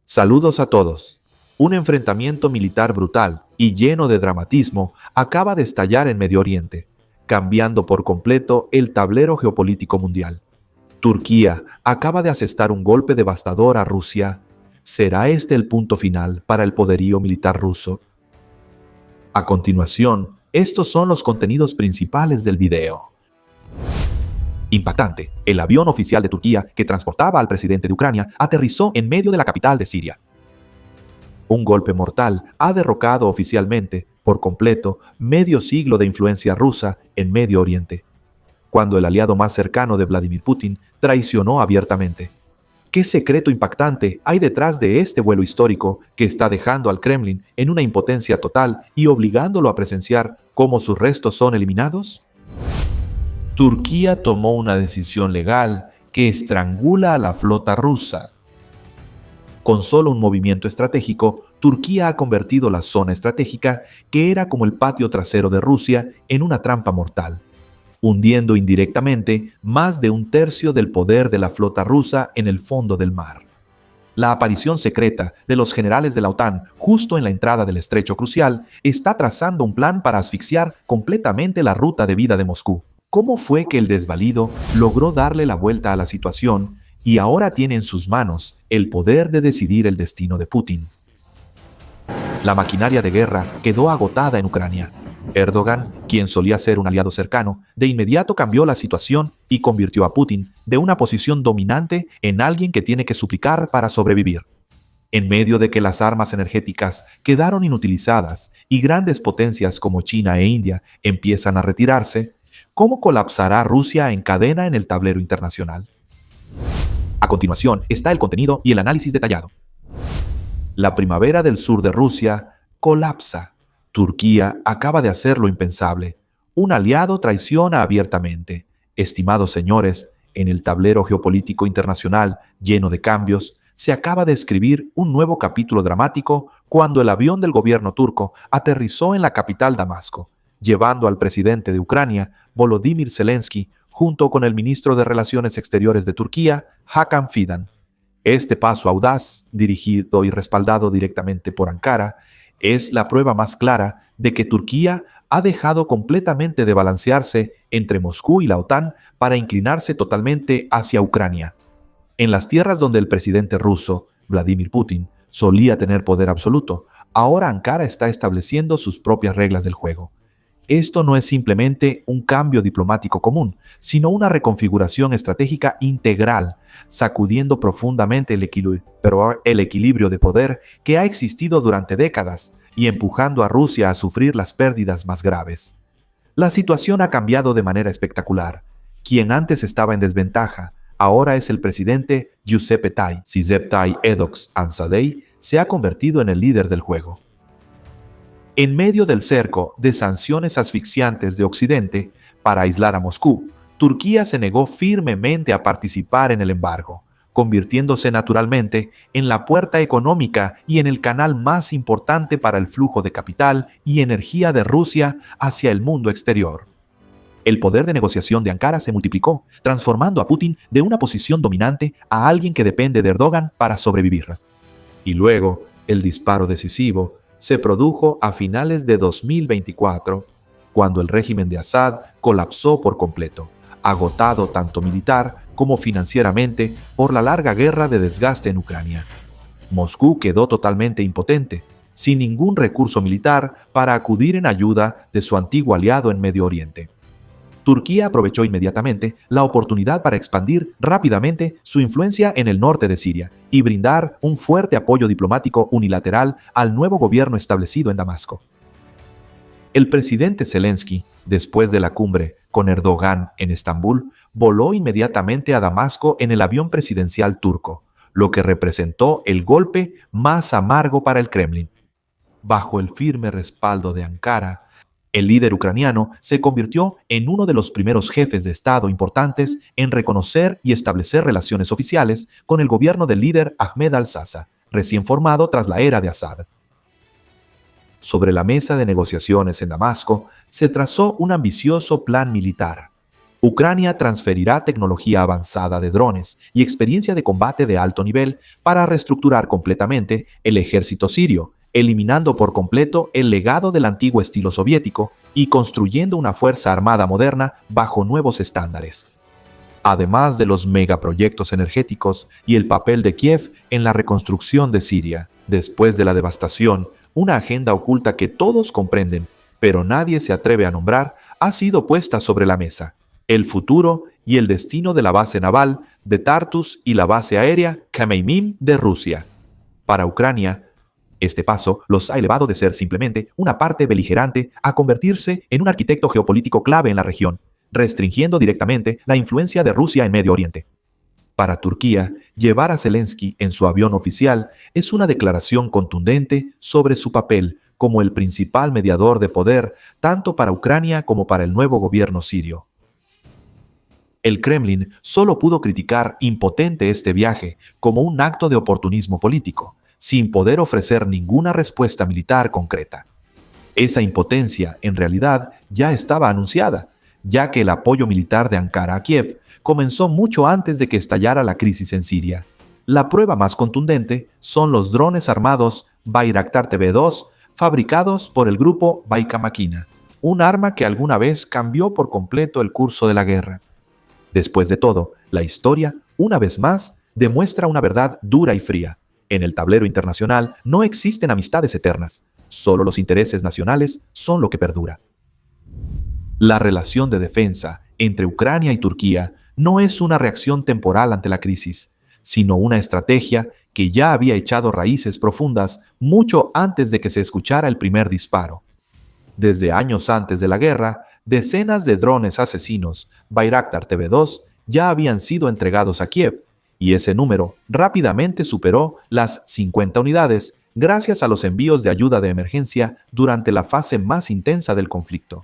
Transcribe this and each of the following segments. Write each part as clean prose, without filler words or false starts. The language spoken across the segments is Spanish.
Saludos a todos. Un enfrentamiento militar brutal y lleno de dramatismo acaba de estallar en Medio Oriente, cambiando por completo el tablero geopolítico mundial. Turquía acaba de asestar un golpe devastador a Rusia. ¿Será este el punto final para el poderío militar ruso? A continuación, estos son los contenidos principales del video. Impactante. El avión oficial de Turquía que transportaba al presidente de Ucrania aterrizó en medio de la capital de Siria. Un golpe mortal ha derrocado oficialmente, por completo, medio siglo de influencia rusa en Medio Oriente, cuando el aliado más cercano de Vladimir Putin traicionó abiertamente. ¿Qué secreto impactante hay detrás de este vuelo histórico que está dejando al Kremlin en una impotencia total y obligándolo a presenciar cómo sus restos son eliminados? Turquía tomó una decisión legal que estrangula a la flota rusa. Con solo un movimiento estratégico, Turquía ha convertido la zona estratégica, que era como el patio trasero de Rusia, en una trampa mortal, hundiendo indirectamente más de un tercio del poder de la flota rusa en el fondo del mar. La aparición secreta de los generales de la OTAN justo en la entrada del estrecho crucial está trazando un plan para asfixiar completamente la ruta de vida de Moscú. ¿Cómo fue que el desvalido logró darle la vuelta a la situación y ahora tiene en sus manos el poder de decidir el destino de Putin? La maquinaria de guerra quedó agotada en Ucrania. Erdogan, quien solía ser un aliado cercano, de inmediato cambió la situación y convirtió a Putin de una posición dominante en alguien que tiene que suplicar para sobrevivir. En medio de que las armas energéticas quedaron inutilizadas y grandes potencias como China e India empiezan a retirarse, ¿cómo colapsará Rusia en cadena en el tablero internacional? A continuación está el contenido y el análisis detallado. La primavera del sur de Rusia colapsa. Turquía acaba de hacer lo impensable. Un aliado traiciona abiertamente. Estimados señores, en el tablero geopolítico internacional lleno de cambios, se acaba de escribir un nuevo capítulo dramático cuando el avión del gobierno turco aterrizó en la capital Damasco, llevando al presidente de Ucrania, Volodymyr Zelensky, junto con el ministro de Relaciones Exteriores de Turquía, Hakan Fidan. Este paso audaz, dirigido y respaldado directamente por Ankara, es la prueba más clara de que Turquía ha dejado completamente de balancearse entre Moscú y la OTAN para inclinarse totalmente hacia Ucrania. En las tierras donde el presidente ruso, Vladimir Putin, solía tener poder absoluto, ahora Ankara está estableciendo sus propias reglas del juego. Esto no es simplemente un cambio diplomático común, sino una reconfiguración estratégica integral, sacudiendo profundamente el equilibrio de poder que ha existido durante décadas y empujando a Rusia a sufrir las pérdidas más graves. La situación ha cambiado de manera espectacular. Quien antes estaba en desventaja, ahora es el presidente Giuseppe Tay. Recep Tayyip Erdogan se ha convertido en el líder del juego. En medio del cerco de sanciones asfixiantes de Occidente para aislar a Moscú, Turquía se negó firmemente a participar en el embargo, convirtiéndose naturalmente en la puerta económica y en el canal más importante para el flujo de capital y energía de Rusia hacia el mundo exterior. El poder de negociación de Ankara se multiplicó, transformando a Putin de una posición dominante a alguien que depende de Erdogan para sobrevivir. Y luego, el disparo decisivo se produjo a finales de 2024, cuando el régimen de Assad colapsó por completo, agotado tanto militar como financieramente por la larga guerra de desgaste en Ucrania. Moscú quedó totalmente impotente, sin ningún recurso militar para acudir en ayuda de su antiguo aliado en Medio Oriente. Turquía aprovechó inmediatamente la oportunidad para expandir rápidamente su influencia en el norte de Siria y brindar un fuerte apoyo diplomático unilateral al nuevo gobierno establecido en Damasco. El presidente Zelensky, después de la cumbre con Erdogan en Estambul, voló inmediatamente a Damasco en el avión presidencial turco, lo que representó el golpe más amargo para el Kremlin. Bajo el firme respaldo de Ankara, el líder ucraniano se convirtió en uno de los primeros jefes de Estado importantes en reconocer y establecer relaciones oficiales con el gobierno del líder Ahmed al-Sasa, recién formado tras la era de Assad. Sobre la mesa de negociaciones en Damasco se trazó un ambicioso plan militar. Ucrania transferirá tecnología avanzada de drones y experiencia de combate de alto nivel para reestructurar completamente el ejército sirio, eliminando por completo el legado del antiguo estilo soviético y construyendo una fuerza armada moderna bajo nuevos estándares. Además de los megaproyectos energéticos y el papel de Kiev en la reconstrucción de Siria, después de la devastación, una agenda oculta que todos comprenden, pero nadie se atreve a nombrar, ha sido puesta sobre la mesa: el futuro y el destino de la base naval de Tartus y la base aérea Khmeimim de Rusia. Para Ucrania, este paso los ha elevado de ser simplemente una parte beligerante a convertirse en un arquitecto geopolítico clave en la región, restringiendo directamente la influencia de Rusia en Medio Oriente. Para Turquía, llevar a Zelensky en su avión oficial es una declaración contundente sobre su papel como el principal mediador de poder tanto para Ucrania como para el nuevo gobierno sirio. El Kremlin solo pudo criticar impotente este viaje como un acto de oportunismo político, sin poder ofrecer ninguna respuesta militar concreta. Esa impotencia, en realidad, ya estaba anunciada, ya que el apoyo militar de Ankara a Kiev comenzó mucho antes de que estallara la crisis en Siria. La prueba más contundente son los drones armados Bayraktar TB2 fabricados por el grupo Baika Makina, un arma que alguna vez cambió por completo el curso de la guerra. Después de todo, la historia, una vez más, demuestra una verdad dura y fría. En el tablero internacional no existen amistades eternas, solo los intereses nacionales son lo que perdura. La relación de defensa entre Ucrania y Turquía no es una reacción temporal ante la crisis, sino una estrategia que ya había echado raíces profundas mucho antes de que se escuchara el primer disparo. Desde años antes de la guerra, decenas de drones asesinos Bayraktar TB2 ya habían sido entregados a Kiev, y ese número rápidamente superó las 50 unidades gracias a los envíos de ayuda de emergencia durante la fase más intensa del conflicto.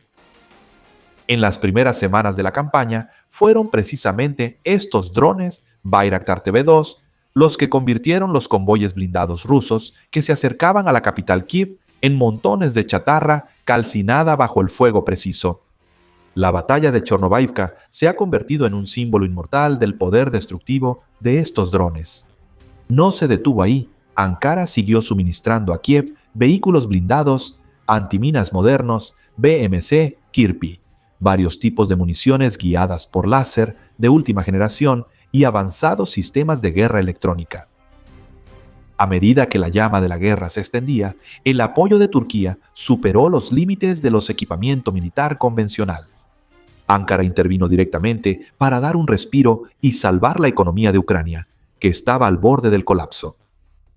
En las primeras semanas de la campaña, fueron precisamente estos drones Bayraktar TB2 los que convirtieron los convoyes blindados rusos que se acercaban a la capital Kiev en montones de chatarra calcinada bajo el fuego preciso. La batalla de Chornobaivka se ha convertido en un símbolo inmortal del poder destructivo de estos drones. No se detuvo ahí. Ankara siguió suministrando a Kiev vehículos blindados, antiminas modernos, BMC Kirpi, varios tipos de municiones guiadas por láser de última generación y avanzados sistemas de guerra electrónica. A medida que la llama de la guerra se extendía, el apoyo de Turquía superó los límites de los equipamientos militar convencional. Ankara intervino directamente para dar un respiro y salvar la economía de Ucrania, que estaba al borde del colapso.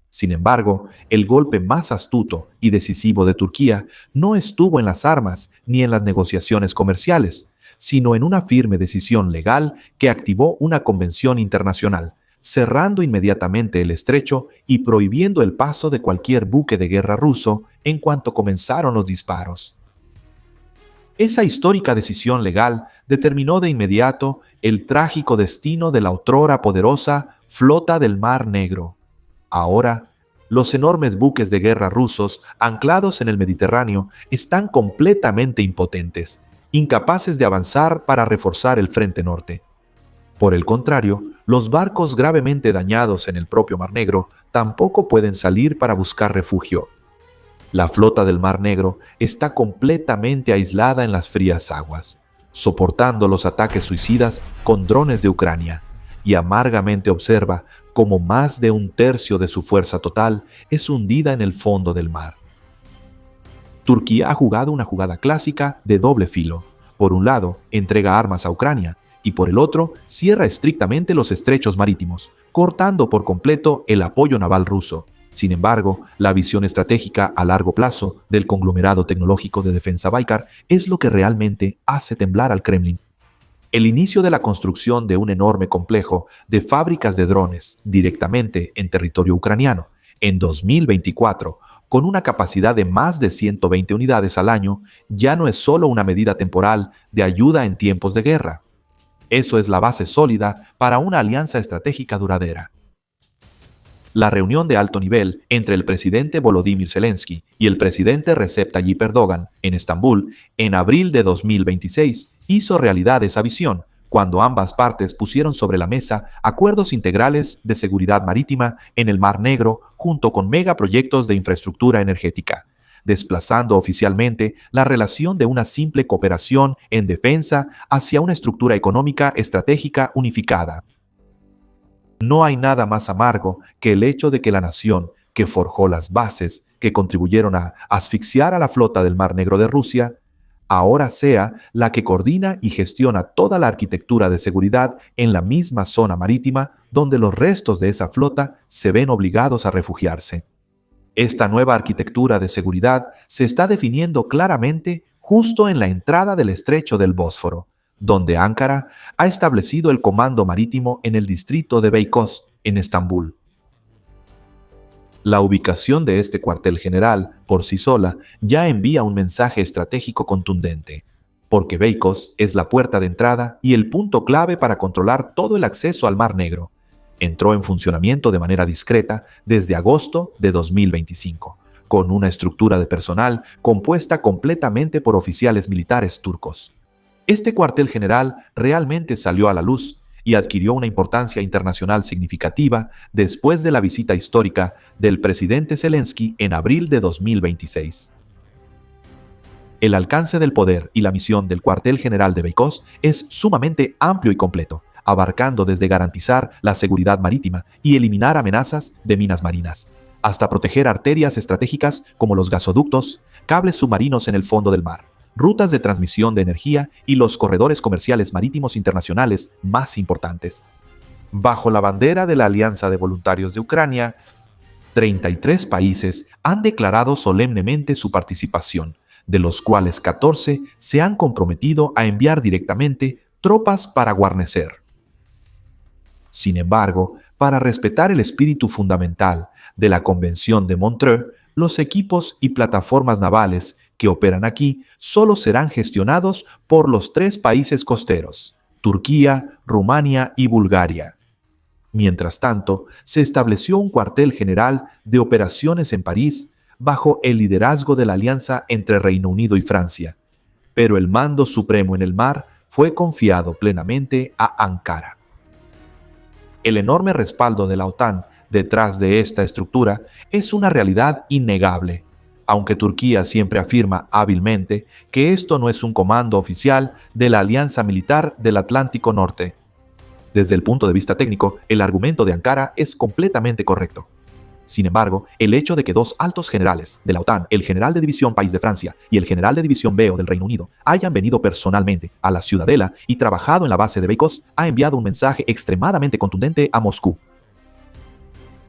Sin embargo, el golpe más astuto y decisivo de Turquía no estuvo en las armas ni en las negociaciones comerciales, sino en una firme decisión legal que activó una convención internacional, cerrando inmediatamente el estrecho y prohibiendo el paso de cualquier buque de guerra ruso en cuanto comenzaron los disparos. Esa histórica decisión legal determinó de inmediato el trágico destino de la otrora poderosa Flota del Mar Negro. Ahora, los enormes buques de guerra rusos anclados en el Mediterráneo están completamente impotentes, incapaces de avanzar para reforzar el frente norte. Por el contrario, los barcos gravemente dañados en el propio Mar Negro tampoco pueden salir para buscar refugio. La flota del Mar Negro está completamente aislada en las frías aguas, soportando los ataques suicidas con drones de Ucrania, y amargamente observa cómo más de un tercio de su fuerza total es hundida en el fondo del mar. Turquía ha jugado una jugada clásica de doble filo. Por un lado, entrega armas a Ucrania, y por el otro, cierra estrictamente los estrechos marítimos, cortando por completo el apoyo naval ruso. Sin embargo, la visión estratégica a largo plazo del conglomerado tecnológico de defensa Baikar es lo que realmente hace temblar al Kremlin. El inicio de la construcción de un enorme complejo de fábricas de drones directamente en territorio ucraniano en 2024, con una capacidad de más de 120 unidades al año, ya no es solo una medida temporal de ayuda en tiempos de guerra. Eso es la base sólida para una alianza estratégica duradera. La reunión de alto nivel entre el presidente Volodymyr Zelensky y el presidente Recep Tayyip Erdogan en Estambul en abril de 2026 hizo realidad esa visión, cuando ambas partes pusieron sobre la mesa acuerdos integrales de seguridad marítima en el Mar Negro junto con megaproyectos de infraestructura energética, desplazando oficialmente la relación de una simple cooperación en defensa hacia una estructura económica estratégica unificada. No hay nada más amargo que el hecho de que la nación que forjó las bases que contribuyeron a asfixiar a la flota del Mar Negro de Rusia, ahora sea la que coordina y gestiona toda la arquitectura de seguridad en la misma zona marítima donde los restos de esa flota se ven obligados a refugiarse. Esta nueva arquitectura de seguridad se está definiendo claramente justo en la entrada del estrecho del Bósforo, donde Ankara ha establecido el comando marítimo en el distrito de Beykoz, en Estambul. La ubicación de este cuartel general, por sí sola, ya envía un mensaje estratégico contundente, porque Beykoz es la puerta de entrada y el punto clave para controlar todo el acceso al Mar Negro. Entró en funcionamiento de manera discreta desde agosto de 2025, con una estructura de personal compuesta completamente por oficiales militares turcos. Este cuartel general realmente salió a la luz y adquirió una importancia internacional significativa después de la visita histórica del presidente Zelensky en abril de 2026. El alcance del poder y la misión del cuartel general de Beykoz es sumamente amplio y completo, abarcando desde garantizar la seguridad marítima y eliminar amenazas de minas marinas, hasta proteger arterias estratégicas como los gasoductos, cables submarinos en el fondo del mar, rutas de transmisión de energía y los corredores comerciales marítimos internacionales más importantes. Bajo la bandera de la Alianza de Voluntarios de Ucrania, 33 países han declarado solemnemente su participación, de los cuales 14 se han comprometido a enviar directamente tropas para guarnecer. Sin embargo, para respetar el espíritu fundamental de la Convención de Montreux, los equipos y plataformas navales que operan aquí solo serán gestionados por los 3 países costeros, Turquía, Rumania y Bulgaria. Mientras tanto, se estableció un cuartel general de operaciones en París bajo el liderazgo de la alianza entre Reino Unido y Francia, pero el mando supremo en el mar fue confiado plenamente a Ankara. El enorme respaldo de la OTAN detrás de esta estructura es una realidad innegable, aunque Turquía siempre afirma hábilmente que esto no es un comando oficial de la Alianza Militar del Atlántico Norte. Desde el punto de vista técnico, el argumento de Ankara es completamente correcto. Sin embargo, el hecho de que 2 altos generales de la OTAN, el general de división País de Francia y el general de división BEO del Reino Unido, hayan venido personalmente a la ciudadela y trabajado en la base de Beykoz, ha enviado un mensaje extremadamente contundente a Moscú.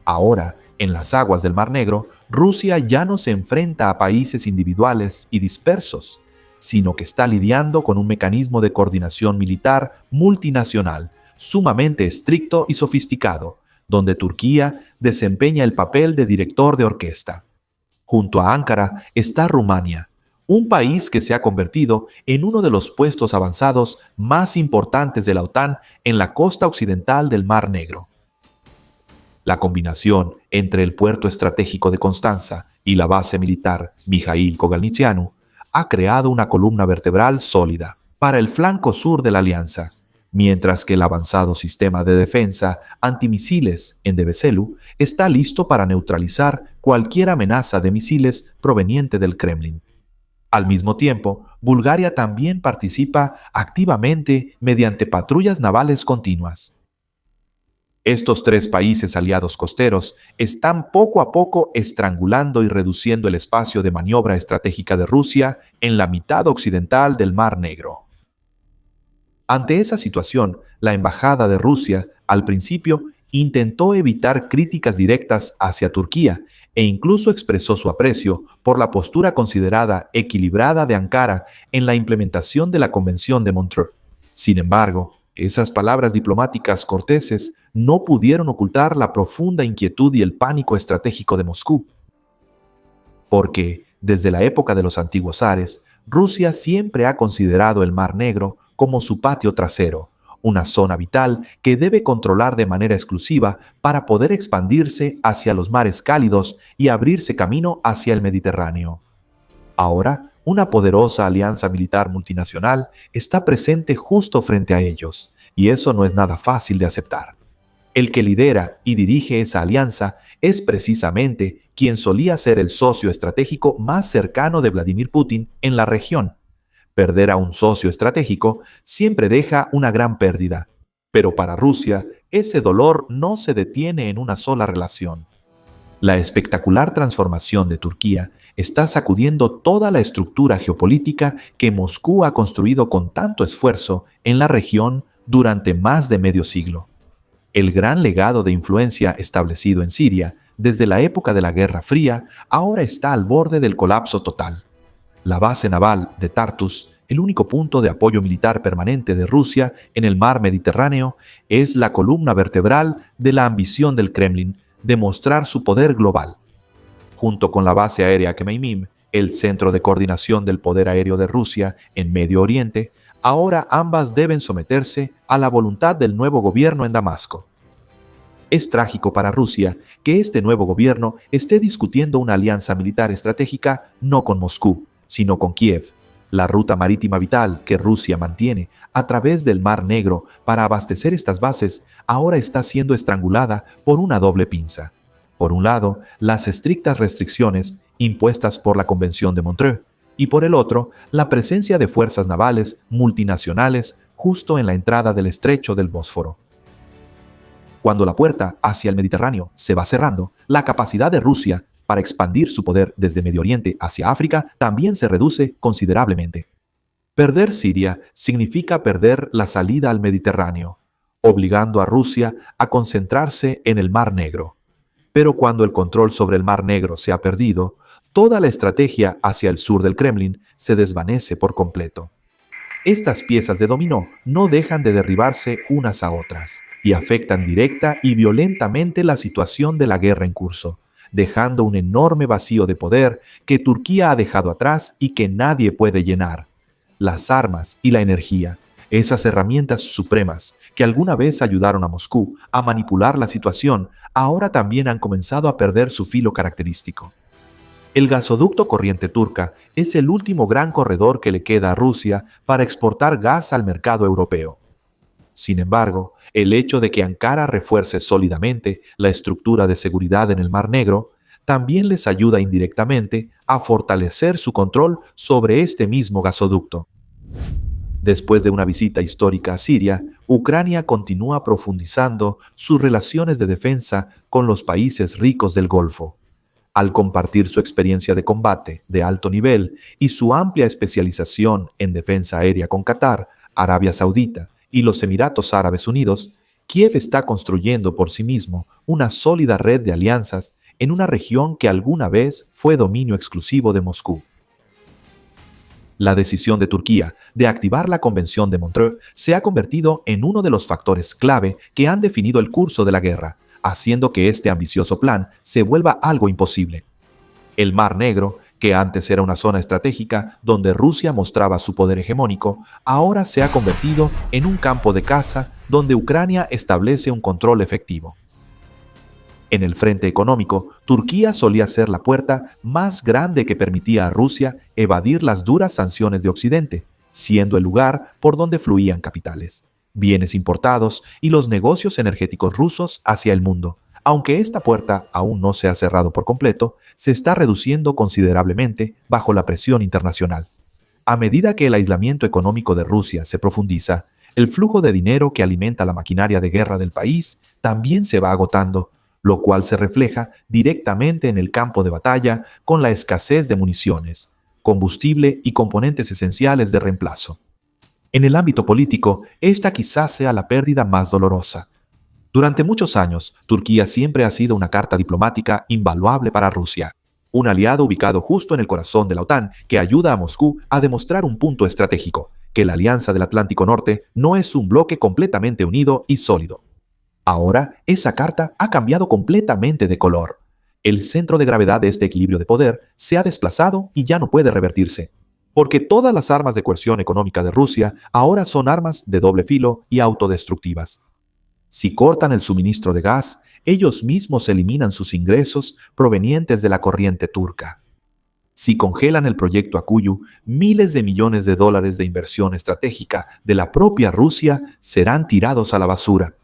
Ahora, en las aguas del Mar Negro, Rusia ya no se enfrenta a países individuales y dispersos, sino que está lidiando con un mecanismo de coordinación militar multinacional, sumamente estricto y sofisticado, donde Turquía desempeña el papel de director de orquesta. Junto a Ankara está Rumania, un país que se ha convertido en uno de los puestos avanzados más importantes de la OTAN en la costa occidental del Mar Negro. La combinación entre el puerto estratégico de Constanza y la base militar Mijaíl Kogalnitsianu ha creado una columna vertebral sólida para el flanco sur de la alianza, mientras que el avanzado sistema de defensa antimisiles en Deveselu está listo para neutralizar cualquier amenaza de misiles proveniente del Kremlin. Al mismo tiempo, Bulgaria también participa activamente mediante patrullas navales continuas. Estos 3 países aliados costeros están poco a poco estrangulando y reduciendo el espacio de maniobra estratégica de Rusia en la mitad occidental del Mar Negro. Ante esa situación, la embajada de Rusia, al principio, intentó evitar críticas directas hacia Turquía e incluso expresó su aprecio por la postura considerada equilibrada de Ankara en la implementación de la Convención de Montreux. Sin embargo, esas palabras diplomáticas corteses no pudieron ocultar la profunda inquietud y el pánico estratégico de Moscú. Porque, desde la época de los antiguos zares, Rusia siempre ha considerado el Mar Negro como su patio trasero, una zona vital que debe controlar de manera exclusiva para poder expandirse hacia los mares cálidos y abrirse camino hacia el Mediterráneo. Ahora, Una poderosa alianza militar multinacional está presente justo frente a ellos, y eso no es nada fácil de aceptar. El que lidera y dirige esa alianza es precisamente quien solía ser el socio estratégico más cercano de Vladimir Putin en la región. Perder a un socio estratégico siempre deja una gran pérdida, pero para Rusia ese dolor no se detiene en una sola relación. La espectacular transformación de Turquía está sacudiendo toda la estructura geopolítica que Moscú ha construido con tanto esfuerzo en la región durante más de medio siglo. El gran legado de influencia establecido en Siria desde la época de la Guerra Fría ahora está al borde del colapso total. La base naval de Tartus, el único punto de apoyo militar permanente de Rusia en el mar Mediterráneo, es la columna vertebral de la ambición del Kremlin de mostrar su poder global. Junto con la base aérea Khmeimim, el centro de coordinación del poder aéreo de Rusia en Medio Oriente, ahora ambas deben someterse a la voluntad del nuevo gobierno en Damasco. Es trágico para Rusia que este nuevo gobierno esté discutiendo una alianza militar estratégica no con Moscú, sino con Kiev. La ruta marítima vital que Rusia mantiene a través del Mar Negro para abastecer estas bases ahora está siendo estrangulada por una doble pinza. Por un lado, las estrictas restricciones impuestas por la Convención de Montreux, y por el otro, la presencia de fuerzas navales multinacionales justo en la entrada del estrecho del Bósforo. Cuando la puerta hacia el Mediterráneo se va cerrando, la capacidad de Rusia para expandir su poder desde Medio Oriente hacia África también se reduce considerablemente. Perder Siria significa perder la salida al Mediterráneo, obligando a Rusia a concentrarse en el Mar Negro. Pero cuando el control sobre el Mar Negro se ha perdido, toda la estrategia hacia el sur del Kremlin se desvanece por completo. Estas piezas de dominó no dejan de derribarse unas a otras y afectan directa y violentamente la situación de la guerra en curso, dejando un enorme vacío de poder que Turquía ha dejado atrás y que nadie puede llenar. Las armas y la energía, esas herramientas supremas que alguna vez ayudaron a Moscú a manipular la situación, ahora también han comenzado a perder su filo característico. El gasoducto Corriente Turca es el último gran corredor que le queda a Rusia para exportar gas al mercado europeo. Sin embargo, el hecho de que Ankara refuerce sólidamente la estructura de seguridad en el Mar Negro también les ayuda indirectamente a fortalecer su control sobre este mismo gasoducto. Después de una visita histórica a Siria, Ucrania continúa profundizando sus relaciones de defensa con los países ricos del Golfo. Al compartir su experiencia de combate de alto nivel y su amplia especialización en defensa aérea con Qatar, Arabia Saudita y los Emiratos Árabes Unidos, Kiev está construyendo por sí mismo una sólida red de alianzas en una región que alguna vez fue dominio exclusivo de Moscú. La decisión de Turquía de activar la Convención de Montreux se ha convertido en uno de los factores clave que han definido el curso de la guerra, haciendo que este ambicioso plan se vuelva algo imposible. El Mar Negro, que antes era una zona estratégica donde Rusia mostraba su poder hegemónico, ahora se ha convertido en un campo de caza donde Ucrania establece un control efectivo. En el frente económico, Turquía solía ser la puerta más grande que permitía a Rusia evadir las duras sanciones de Occidente, siendo el lugar por donde fluían capitales, bienes importados y los negocios energéticos rusos hacia el mundo. Aunque esta puerta aún no se ha cerrado por completo, se está reduciendo considerablemente bajo la presión internacional. A medida que el aislamiento económico de Rusia se profundiza, el flujo de dinero que alimenta la maquinaria de guerra del país también se va agotando, lo cual se refleja directamente en el campo de batalla con la escasez de municiones, combustible y componentes esenciales de reemplazo. En el ámbito político, esta quizás sea la pérdida más dolorosa. Durante muchos años, Turquía siempre ha sido una carta diplomática invaluable para Rusia, un aliado ubicado justo en el corazón de la OTAN que ayuda a Moscú a demostrar un punto estratégico, que la Alianza del Atlántico Norte no es un bloque completamente unido y sólido. Ahora, esa carta ha cambiado completamente de color. El centro de gravedad de este equilibrio de poder se ha desplazado y ya no puede revertirse, porque todas las armas de coerción económica de Rusia ahora son armas de doble filo y autodestructivas. Si cortan el suministro de gas, ellos mismos eliminan sus ingresos provenientes de la corriente turca. Si congelan el proyecto Akuyu, miles de millones de dólares de inversión estratégica de la propia Rusia serán tirados a la basura.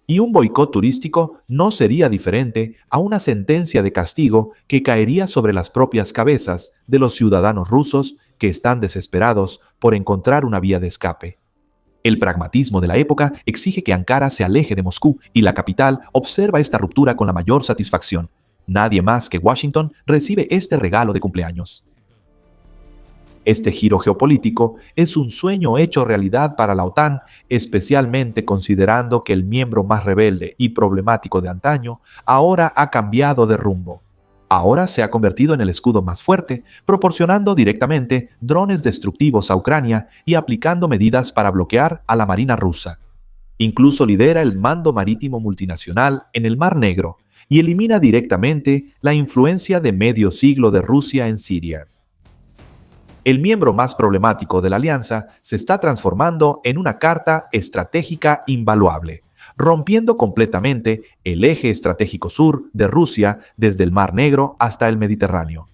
Y un boicot turístico no sería diferente a una sentencia de castigo que caería sobre las propias cabezas de los ciudadanos rusos que están desesperados por encontrar una vía de escape. El pragmatismo de la época exige que Ankara se aleje de Moscú y la capital observa esta ruptura con la mayor satisfacción. Nadie más que Washington recibe este regalo de cumpleaños. Este giro geopolítico es un sueño hecho realidad para la OTAN, especialmente considerando que el miembro más rebelde y problemático de antaño ahora ha cambiado de rumbo. Ahora se ha convertido en el escudo más fuerte, proporcionando directamente drones destructivos a Ucrania y aplicando medidas para bloquear a la Marina rusa. Incluso lidera el mando marítimo multinacional en el Mar Negro y elimina directamente la influencia de medio siglo de Rusia en Siria. El miembro más problemático de la alianza se está transformando en una carta estratégica invaluable, rompiendo completamente el eje estratégico sur de Rusia desde el Mar Negro hasta el Mediterráneo.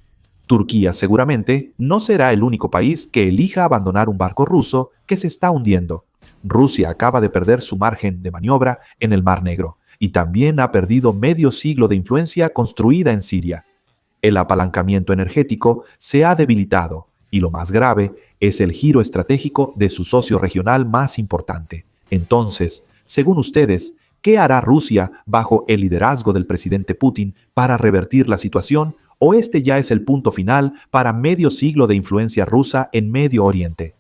Turquía seguramente no será el único país que elija abandonar un barco ruso que se está hundiendo. Rusia acaba de perder su margen de maniobra en el Mar Negro y también ha perdido medio siglo de influencia construida en Siria. El apalancamiento energético se ha debilitado y lo más grave es el giro estratégico de su socio regional más importante. Entonces, según ustedes, ¿qué hará Rusia bajo el liderazgo del presidente Putin para revertir la situación? ¿O este ya es el punto final para medio siglo de influencia rusa en Medio Oriente?